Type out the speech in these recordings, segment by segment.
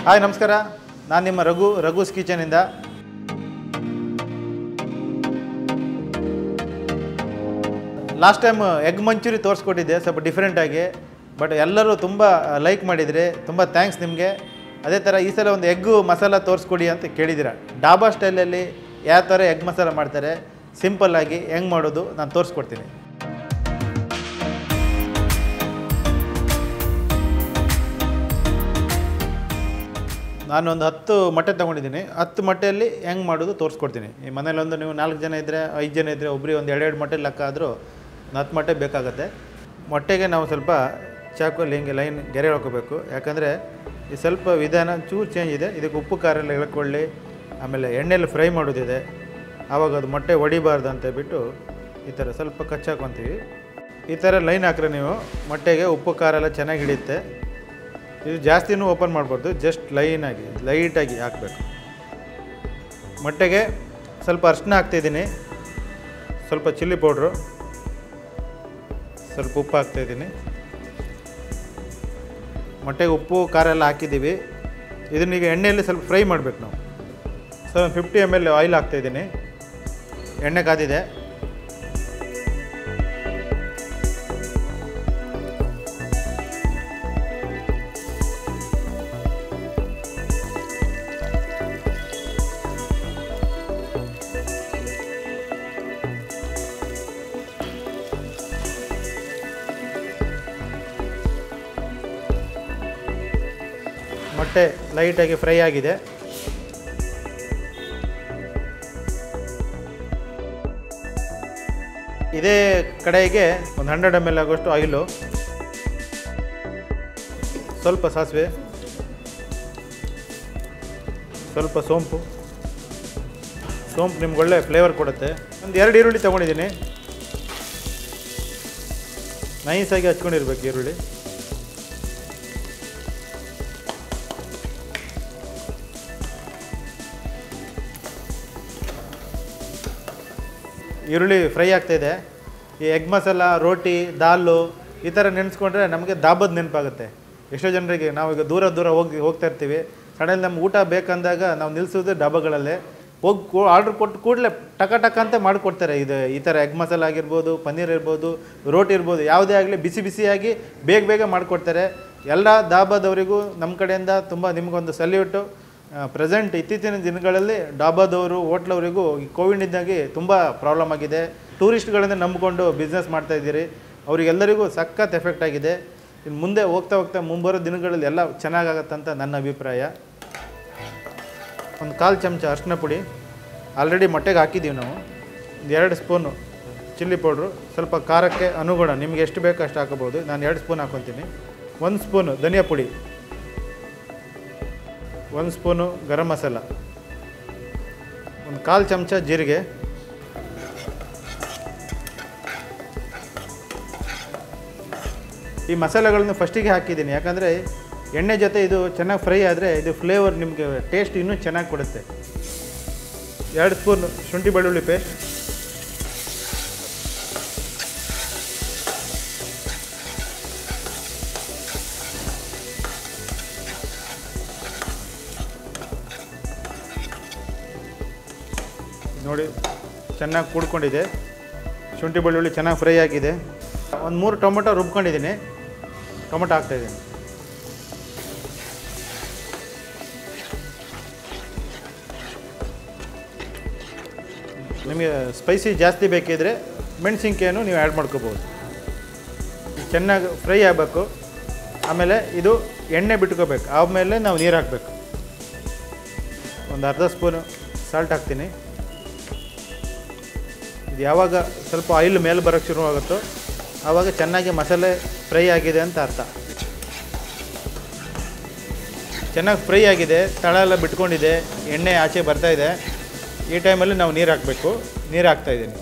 Hi ನಮಸ್ಕಾರ, ನಾನು ನಿಮ್ಮ ರಘುಸ್ ಕಿಚನಿಂದ. ಲಾಸ್ಟ್ ಟೈಮ್ ಎಗ್ ಮಂಚೂರಿ ತೋರಿಸ್ಕೊಟ್ಟಿದ್ದೆ, ಸ್ವಲ್ಪ ಡಿಫ್ರೆಂಟಾಗಿ. ಬಟ್ ಎಲ್ಲರೂ ತುಂಬ ಲೈಕ್ ಮಾಡಿದರೆ, ತುಂಬ ಥ್ಯಾಂಕ್ಸ್ ನಿಮಗೆ. ಅದೇ ಥರ ಈ ಸಲ ಒಂದು ಎಗ್ಗು ಮಸಾಲ ತೋರಿಸ್ಕೊಡಿ ಅಂತ ಕೇಳಿದ್ದೀರ. ಡಾಬಾ ಸ್ಟೈಲಲ್ಲಿ ಯಾವ ಥರ ಎಗ್ ಮಸಾಲ ಮಾಡ್ತಾರೆ, ಸಿಂಪಲ್ಲಾಗಿ ಹೆಂಗೆ ಮಾಡೋದು ನಾನು ತೋರಿಸ್ಕೊಡ್ತೀನಿ. ನಾನೊಂದು 10 ಮೊಟ್ಟೆ ತೊಗೊಂಡಿದ್ದೀನಿ. 10 ಮೊಟ್ಟೆಯಲ್ಲಿ ಹೆಂಗೆ ಮಾಡೋದು ತೋರಿಸ್ಕೊಡ್ತೀನಿ. ಈ ಮನೇಲೊಂದು ನೀವು 4 ಜನ ಇದ್ದರೆ, 5 ಜನ ಇದ್ದರೆ, ಒಬ್ಬರಿಗೆ ಒಂದು 2 ಮೊಟ್ಟೆ ಲೆಕ್ಕ ಆದರೂ 10 ಮೊಟ್ಟೆ ಬೇಕಾಗುತ್ತೆ. ಮೊಟ್ಟೆಗೆ ನಾವು ಸ್ವಲ್ಪ ಚಾಕುಲ್ಲಿ ಹಿಂಗೆ ಲೈನ್ ಗೆರೆ ಹಾಕೋಬೇಕು. ಯಾಕಂದರೆ ಈ ಸ್ವಲ್ಪ ವಿಧಾನ ಚೂರು ಚೇಂಜ್ ಇದೆ. ಇದಕ್ಕೆ ಉಪ್ಪು ಖಾರ ಎಲ್ಲ ಇಳ್ಕೊಳ್ಳಿ, ಆಮೇಲೆ ಎಣ್ಣೆಯಲ್ಲಿ ಫ್ರೈ ಮಾಡೋದಿದೆ. ಆವಾಗ ಅದು ಮೊಟ್ಟೆ ಹೊಡಿಬಾರ್ದು ಅಂತ ಬಿಟ್ಟು ಈ ಥರ ಸ್ವಲ್ಪ ಕಚ್ಚಾಕೊತೀವಿ. ಈ ಥರ ಲೈನ್ ಹಾಕ್ರೆ ನೀವು ಮೊಟ್ಟೆಗೆ ಉಪ್ಪು ಖಾರ ಎಲ್ಲ ಚೆನ್ನಾಗಿ ಹಿಡಿಯುತ್ತೆ. ಇದು ಜಾಸ್ತಿನೂ ಓಪನ್ ಮಾಡ್ಬಾರ್ದು, ಜಸ್ಟ್ ಲೈಟಾಗಿ ಹಾಕಬೇಕು. ಮೊಟ್ಟೆಗೆ ಸ್ವಲ್ಪ ಅರಿಶಿನ ಹಾಕ್ತಾಯಿದ್ದೀನಿ, ಸ್ವಲ್ಪ ಚಿಲ್ಲಿ ಪೌಡ್ರು, ಸ್ವಲ್ಪ ಉಪ್ಪು ಹಾಕ್ತಾಯಿದ್ದೀನಿ. ಮೊಟ್ಟೆಗೆ ಉಪ್ಪು ಖಾರ ಎಲ್ಲ ಹಾಕಿದ್ದೀವಿ. ಇದನ್ನೀಗ ಎಣ್ಣೆಯಲ್ಲಿ ಸ್ವಲ್ಪ ಫ್ರೈ ಮಾಡಬೇಕು ನಾವು. ಸೊ 50 ml ಆಯಿಲ್ ಹಾಕ್ತಾಯಿದ್ದೀನಿ. ಎಣ್ಣೆ ಕಾದಿದೆ. ಮೊಟ್ಟೆ ಲೈಟಾಗಿ ಫ್ರೈ ಆಗಿದೆ. ಇದೇ ಕಡೆಗೆ ಒಂದು 100 ml ಆಗೋಷ್ಟು ಆಯಿಲು, ಸ್ವಲ್ಪ ಸಾಸಿವೆ, ಸ್ವಲ್ಪ ಸೋಂಪು ನಿಮ್ಗೆ ಒಳ್ಳೆ ಫ್ಲೇವರ್ ಕೊಡುತ್ತೆ. ಒಂದು 2 ಈರುಳ್ಳಿ ತೊಗೊಂಡಿದ್ದೀನಿ. ನೈಸಾಗಿ ಹಚ್ಕೊಂಡಿರ್ಬೇಕು ಈರುಳ್ಳಿ. ಈರುಳ್ಳಿ ಫ್ರೈ ಆಗ್ತಾಯಿದೆ. ಈ ಎಗ್ ಮಸಾಲ, ರೋಟಿ, ದಾಲು ಈ ಥರ ನೆನೆಸ್ಕೊಂಡ್ರೆ ನಮಗೆ ದಾಬದ ನೆನಪಾಗುತ್ತೆ. ಎಷ್ಟೋ ಜನರಿಗೆ ನಾವೀಗ ದೂರ ಹೋಗ್ತಾ ಇರ್ತೀವಿ. ಸಡನ್ಲಿ ನಮ್ಗೆ ಊಟ ಬೇಕಂದಾಗ ನಾವು ನಿಲ್ಲಿಸೋದು ಡಬ್ಬಗಳಲ್ಲೇ ಹೋಗಿ ಆರ್ಡ್ರ್ ಕೊಟ್ಟು ಕೂಡಲೇ ಟಕ ಅಂತ ಮಾಡಿಕೊಡ್ತಾರೆ. ಈ ಥರ ಎಗ್ ಮಸಾಲ ಆಗಿರ್ಬೋದು, ಪನ್ನೀರ್ ಇರ್ಬೋದು, ರೋಟಿ ಇರ್ಬೋದು, ಯಾವುದೇ ಆಗಲಿ ಬಿಸಿಯಾಗಿ ಬೇಗ ಮಾಡಿಕೊಡ್ತಾರೆ. ಎಲ್ಲ ದಾಬಾದವರಿಗೂ ನಮ್ಮ ಕಡೆಯಿಂದ ತುಂಬ ನಿಮಗೊಂದು ಸಲ್ಯೂಟು. ಪ್ರೆಸೆಂಟ್ ಇತ್ತೀಚಿನ ದಿನಗಳಲ್ಲಿ ಡಾಬಾದವರು, ಹೋಟ್ಲವರಿಗೂ ಈ ಕೋವಿಡ್ನಿಂದಾಗಿ ತುಂಬ ಪ್ರಾಬ್ಲಮ್ ಆಗಿದೆ. ಟೂರಿಸ್ಟ್ಗಳಿಂದ ನಂಬಿಕೊಂಡು ಬಿಸ್ನೆಸ್ ಮಾಡ್ತಾಯಿದ್ದೀರಿ, ಅವರಿಗೆಲ್ಲರಿಗೂ ಸಖತ್ ಎಫೆಕ್ಟ್ ಆಗಿದೆ. ಇನ್ನು ಮುಂದೆ ಹೋಗ್ತಾ ಮುಂಬರೋ ದಿನಗಳಲ್ಲಿ ಎಲ್ಲ ಚೆನ್ನಾಗಾಗತ್ತಂತ ನನ್ನ ಅಭಿಪ್ರಾಯ. ಒಂದು 1/4 ಚಮಚ ಅರಿಶಿನ ಪುಡಿ ಆಲ್ರೆಡಿ ಮೊಟ್ಟೆಗೆ ಹಾಕಿದ್ದೀವಿ ನಾವು. 2 ಸ್ಪೂನು ಚಿಲ್ಲಿ ಪೌಡ್ರು, ಸ್ವಲ್ಪ ಖಾರಕ್ಕೆ ಅನುಗುಣ ನಿಮಗೆ ಎಷ್ಟು ಬೇಕೋ ಅಷ್ಟು ಹಾಕೋಬೋದು. ನಾನು 2 ಸ್ಪೂನ್ ಹಾಕ್ಕೊತೀನಿ. 1 ಸ್ಪೂನು ಧನಿಯಾ ಪುಡಿ, 1 ಸ್ಪೂನು ಗರಂ ಮಸಾಲ, ಒಂದು 1/4 ಚಮಚ ಜೀರಿಗೆ, ಈ ಮಸಾಲೆಗಳನ್ನು ಫಸ್ಟಿಗೆ ಹಾಕಿದ್ದೀನಿ. ಯಾಕಂದರೆ ಎಣ್ಣೆ ಜೊತೆ ಇದು ಚೆನ್ನಾಗಿ ಫ್ರೈ ಆದರೆ ಇದು ಫ್ಲೇವರ್ ನಿಮಗೆ ಟೇಸ್ಟ್ ಇನ್ನೂ ಚೆನ್ನಾಗಿ ಕೊಡುತ್ತೆ. 2 ಸ್ಪೂನ್ ಶುಂಠಿ ಬೆಳ್ಳುಳ್ಳಿ ಪೇಸ್ಟ್, ನೋಡಿ ಚೆನ್ನಾಗಿ ಕೂಡ್ಕೊಂಡಿದೆ. ಶುಂಠಿ ಬೆಳ್ಳುಳ್ಳಿ ಚೆನ್ನಾಗಿ ಫ್ರೈ ಆಗಿದೆ. ಒಂದು 3 ಟೊಮೊಟೊ ರುಬ್ಕೊಂಡಿದ್ದೀನಿ. ಟೊಮೊಟೊ ಹಾಕ್ತಾಯಿದ್ದೀನಿ. ನಿಮಗೆ ಸ್ಪೈಸಿ ಜಾಸ್ತಿ ಬೇಕಿದ್ರೆ ಮೆಣಸಿನ್ಕಾಯನ್ನು ನೀವು ಆ್ಯಡ್ ಮಾಡ್ಕೋಬೋದು. ಚೆನ್ನಾಗಿ ಫ್ರೈ ಆಗಬೇಕು. ಆಮೇಲೆ ಇದು ಎಣ್ಣೆ ಬಿಟ್ಕೋಬೇಕು. ಆಮೇಲೆ ನಾವು ನೀರು ಹಾಕಬೇಕು. ಒಂದು ಅರ್ಧ ಸ್ಪೂನು ಸಾಲ್ಟ್ ಹಾಕ್ತೀನಿ. ಇದು ಯಾವಾಗ ಸ್ವಲ್ಪ ಆಯಿಲ್ ಮೇಲೆ ಬರೋಕ್ಕೆ ಶುರುವಾಗುತ್ತೋ ಆವಾಗ ಚೆನ್ನಾಗಿ ಮಸಾಲೆ ಫ್ರೈ ಆಗಿದೆ ಅಂತ ಅರ್ಥ. ಚೆನ್ನಾಗಿ ಫ್ರೈ ಆಗಿದೆ, ತಳ ಎಲ್ಲ ಬಿಟ್ಕೊಂಡಿದೆ, ಎಣ್ಣೆ ಆಚೆ ಬರ್ತಾಯಿದೆ. ಈ ಟೈಮಲ್ಲಿ ನಾವು ನೀರು ಹಾಕಬೇಕು. ನೀರು ಹಾಕ್ತಾಯಿದ್ದೀನಿ.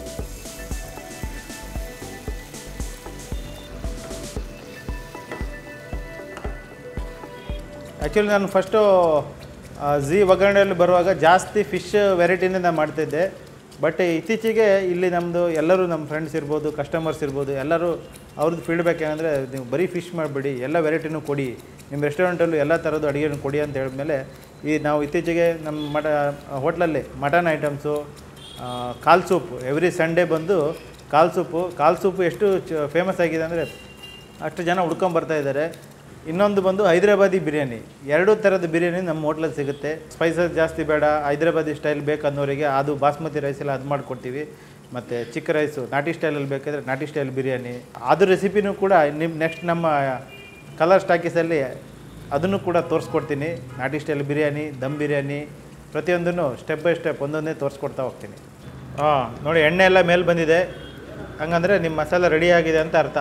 ಆ್ಯಕ್ಚುಲಿ ನಾನು ಫಸ್ಟು ಝೀ ಒಗ್ಗರಣೆಯಲ್ಲಿ ಬರುವಾಗ ಜಾಸ್ತಿ ಫಿಶ್ ವೆರೈಟಿನೇ ನಾನು ಮಾಡ್ತಿದ್ದೆ. ಬಟ್ ಇತ್ತೀಚೆಗೆ ಇಲ್ಲಿ ನಮ್ಮದು ಎಲ್ಲರೂ ನಮ್ಮ ಫ್ರೆಂಡ್ಸ್ ಇರ್ಬೋದು, ಕಸ್ಟಮರ್ಸ್ ಇರ್ಬೋದು, ಎಲ್ಲರೂ ಅವ್ರದ್ದು ಫೀಡ್ಬ್ಯಾಕ್ ಏನಂದರೆ ನೀವು ಬರೀ ಫಿಶ್ ಮಾಡಿಬಿಡಿ, ಎಲ್ಲ ವೆರೈಟಿನೂ ಕೊಡಿ, ನಿಮ್ಮ ರೆಸ್ಟೋರೆಂಟಲ್ಲೂ ಎಲ್ಲ ಥರದ್ದು ಅಡುಗೆನೂ ಕೊಡಿ ಅಂತ ಹೇಳಿದ್ಮೇಲೆ ನಾವು ಇತ್ತೀಚೆಗೆ ನಮ್ಮ ಹೋಟ್ಲಲ್ಲಿ ಮಟನ್ ಐಟಮ್ಸು, ಕಾಲ್ ಸೂಪ್ ಎವ್ರಿ ಸಂಡೇ ಬಂದು ಕಾಲ್ ಸೂಪು ಎಷ್ಟು ಫೇಮಸ್ ಆಗಿದೆ ಅಂದರೆ ಅಷ್ಟು ಜನ ಹುಡ್ಕೊಂಬರ್ತಾಯಿದ್ದಾರೆ. ಇನ್ನೊಂದು ಬಂದು ಹೈದರಾಬಾದಿ ಬಿರಿಯಾನಿ, 2 ಥರದ ಬಿರಿಯಾನಿ ನಮ್ಮ ಹೋಟ್ಲಲ್ಲಿ ಸಿಗುತ್ತೆ. ಸ್ಪೈಸಸ್ ಜಾಸ್ತಿ ಬೇಡ, ಹೈದರಾಬಾದಿ ಸ್ಟೈಲ್ ಬೇಕನ್ನೋರಿಗೆ ಅದು ಬಾಸ್ಮತಿ ರೈಸೆಲ್ಲ ಅದು ಮಾಡಿಕೊಡ್ತೀವಿ. ಮತ್ತು ಚಿಕ್ಕ ರೈಸು ನಾಟಿ ಸ್ಟೈಲಲ್ಲಿ ಬೇಕಾದರೆ ನಾಟಿ ಸ್ಟೈಲ್ ಬಿರಿಯಾನಿ, ಅದು ರೆಸಿಪಿನೂ ಕೂಡ ನೆಕ್ಸ್ಟ್ ನಮ್ಮ ಕಲರ್ ಸ್ಟಾಕೀಸಲ್ಲಿ ಅದನ್ನು ಕೂಡ ತೋರಿಸ್ಕೊಡ್ತೀನಿ. ನಾಟಿ ಸ್ಟೈಲ್ ಬಿರಿಯಾನಿ, ದಮ್ ಬಿರಿಯಾನಿ ಪ್ರತಿಯೊಂದನ್ನು ಸ್ಟೆಪ್ ಬೈ ಸ್ಟೆಪ್ ಒಂದೊಂದೇ ತೋರಿಸ್ಕೊಡ್ತಾ ಹೋಗ್ತೀನಿ. ನೋಡಿ ಎಣ್ಣೆ ಎಲ್ಲ ಮೇಲೆ ಬಂದಿದೆ, ಹಂಗಂದರೆ ನಿಮ್ಮ ಮಸಾಲೆ ರೆಡಿಯಾಗಿದೆ ಅಂತ ಅರ್ಥ.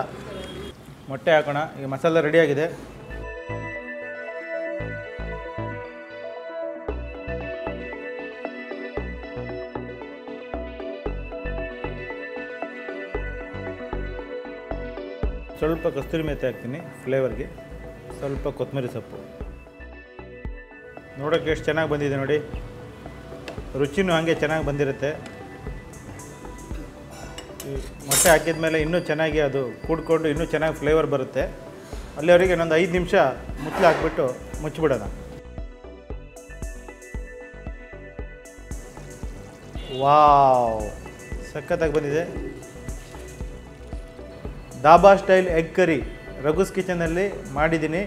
ಮೊಟ್ಟೆ ಹಾಕೋಣ. ಈಗ ಮಸಾಲೆ ರೆಡಿಯಾಗಿದೆ. ಸ್ವಲ್ಪ ಕಸ್ತೂರಿ ಮೆಂತೆ ಹಾಕ್ತೀನಿ ಫ್ಲೇವರ್ಗೆ, ಸ್ವಲ್ಪ ಕೊತ್ತಂಬರಿ ಸೊಪ್ಪು. ನೋಡೋಕ್ಕೆ ಎಷ್ಟು ಚೆನ್ನಾಗಿ ಬಂದಿದೆ ನೋಡಿ, ರುಚಿನೂ ಹಾಗೆ ಚೆನ್ನಾಗಿ ಬಂದಿರುತ್ತೆ. ಮೊಟ್ಟೆ ಹಾಕಿದ ಮೇಲೆ ಇನ್ನೂ ಚೆನ್ನಾಗಿ ಅದು ಕೂಡ್ಕೊಂಡು ಇನ್ನೂ ಚೆನ್ನಾಗಿ ಫ್ಲೇವರ್ ಬರುತ್ತೆ. ಅಲ್ಲಿವರೆಗೆ ಇನ್ನೊಂದು 5 ನಿಮಿಷ ಮುಚ್ಚಲು ಹಾಕ್ಬಿಟ್ಟು ಮುಚ್ಚಿಬಿಡೋಣ. ವಾವ್, ಸಖತ್ತಾಗಿ ಬಂದಿದೆ. Dhaba style egg curry Raghu's ಕಿಚನಲ್ಲಿ ಮಾಡಿದ್ದೀನಿ.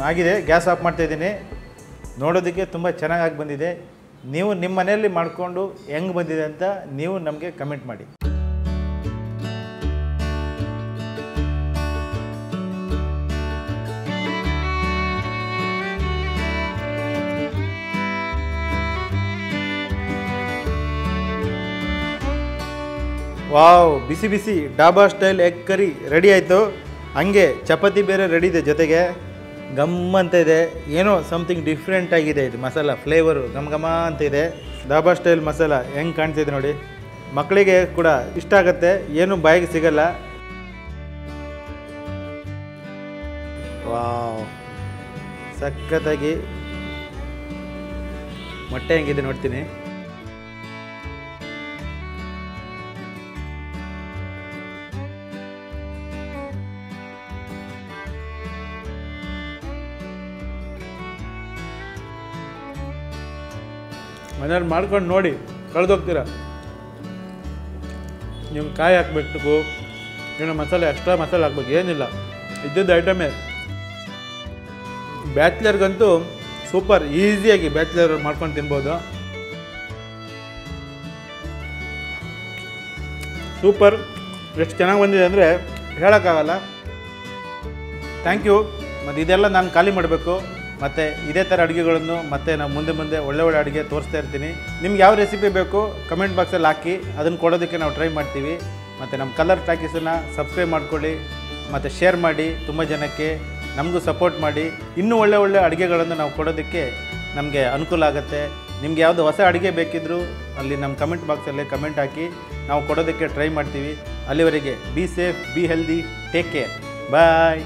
ಆಗಿದೆ. ಗ್ಯಾಸ್ ಆಫ್ ಮಾಡ್ತಾಯಿದ್ದೀನಿ. ನೋಡೋದಕ್ಕೆ ತುಂಬ ಚೆನ್ನಾಗಿ ಬಂದಿದೆ. ನೀವು ನಿಮ್ಮ ಮನೆಯಲ್ಲಿ ಮಾಡಿಕೊಂಡು ಹೆಂಗೆ ಬಂದಿದೆ ಅಂತ ನೀವು ನಮಗೆ ಕಮೆಂಟ್ ಮಾಡಿ. ವಾವ್, ಬಿಸಿ ಬಿಸಿ dhaba style egg curry ready ಆಯಿತು. ಹಂಗೆ ಚಪಾತಿ ಬೇರೆ ರೆಡಿ ಇದೆ ಜೊತೆಗೆ. ಗಮ್ಮಂತ ಇದೆ, ಏನೋ ಸಮಥಿಂಗ್ ಡಿಫ್ರೆಂಟ್ ಆಗಿದೆ. ಇದು ಮಸಾಲ ಫ್ಲೇವರು ಘಮ ಅಂತ ಇದೆ. ಡಾಬಾ ಸ್ಟೈಲ್ ಮಸಾಲ ಹೆಂಗೆ ಕಾಣ್ತಿದೆ ನೋಡಿ. ಮಕ್ಕಳಿಗೆ ಕೂಡ ಇಷ್ಟ ಆಗುತ್ತೆ, ಏನು ಬಾಯಿಗೆ ಸಿಗಲ್ಲ. ವಾವ್, ಸಖತ್ತಾಗಿ ಮೊಟ್ಟೆ ಹೆಂಗಿದೆ ನೋಡ್ತೀನಿ. ಮನೇಲಿ ಮಾಡ್ಕೊಂಡು ನೋಡಿ, ಕಳೆದೋಗ್ತೀರ. ನೀವು ಕಾಯಿ ಹಾಕ್ಬೇಕು, ಏನೋ ಮಸಾಲೆ ಎಕ್ಸ್ಟ್ರಾ ಮಸಾಲೆ ಹಾಕ್ಬೇಕು, ಏನಿಲ್ಲ, ಇದ್ದಿದ್ದು ಐಟಮೇ. ಬ್ಯಾಚ್ಲರ್ಗಂತೂ ಸೂಪರ್, ಈಸಿಯಾಗಿ ಬ್ಯಾಚ್ಲರ್ ಮಾಡ್ಕೊಂಡು ತಿನ್ಬೋದು. ಸೂಪರ್, ಎಷ್ಟು ಚೆನ್ನಾಗಿ ಬಂದಿದೆ ಅಂದರೆ ಹೇಳೋಕ್ಕಾಗಲ್ಲ. Thank you. ಮತ್ತು ಇದೆಲ್ಲ ನಾನು ಖಾಲಿ ಮಾಡಬೇಕು. ಮತ್ತು ಇದೇ ಥರ ಅಡುಗೆಗಳನ್ನು ಮತ್ತು ನಾವು ಮುಂದೆ ಒಳ್ಳೆ ಅಡುಗೆ ತೋರಿಸ್ತಾ ಇರ್ತೀನಿ. ನಿಮ್ಗೆ ಯಾವ ರೆಸಿಪಿ ಬೇಕು ಕಮೆಂಟ್ ಬಾಕ್ಸಲ್ಲಿ ಹಾಕಿ, ಅದನ್ನು ಕೊಡೋದಕ್ಕೆ ನಾವು ಟ್ರೈ ಮಾಡ್ತೀವಿ. ಮತ್ತು ನಮ್ಮ ಕಲರ್ ಟಾಕೀಸನ್ನು ಸಬ್ಸ್ಕ್ರೈಬ್ ಮಾಡ್ಕೊಳ್ಳಿ ಮತ್ತು ಶೇರ್ ಮಾಡಿ, ತುಂಬ ಜನಕ್ಕೆ ನಮಗೂ ಸಪೋರ್ಟ್ ಮಾಡಿ. ಇನ್ನೂ ಒಳ್ಳೆ ಅಡುಗೆಗಳನ್ನು ನಾವು ಕೊಡೋದಕ್ಕೆ ನಮಗೆ ಅನುಕೂಲ ಆಗುತ್ತೆ. ನಿಮ್ಗೆ ಯಾವುದು ಹೊಸ ಅಡುಗೆ ಬೇಕಿದ್ದರೂ ಅಲ್ಲಿ ನಮ್ಮ ಕಮೆಂಟ್ ಬಾಕ್ಸಲ್ಲೇ ಕಮೆಂಟ್ ಹಾಕಿ, ನಾವು ಕೊಡೋದಕ್ಕೆ ಟ್ರೈ ಮಾಡ್ತೀವಿ. ಅಲ್ಲಿವರೆಗೆ be safe, be healthy, take care, bye.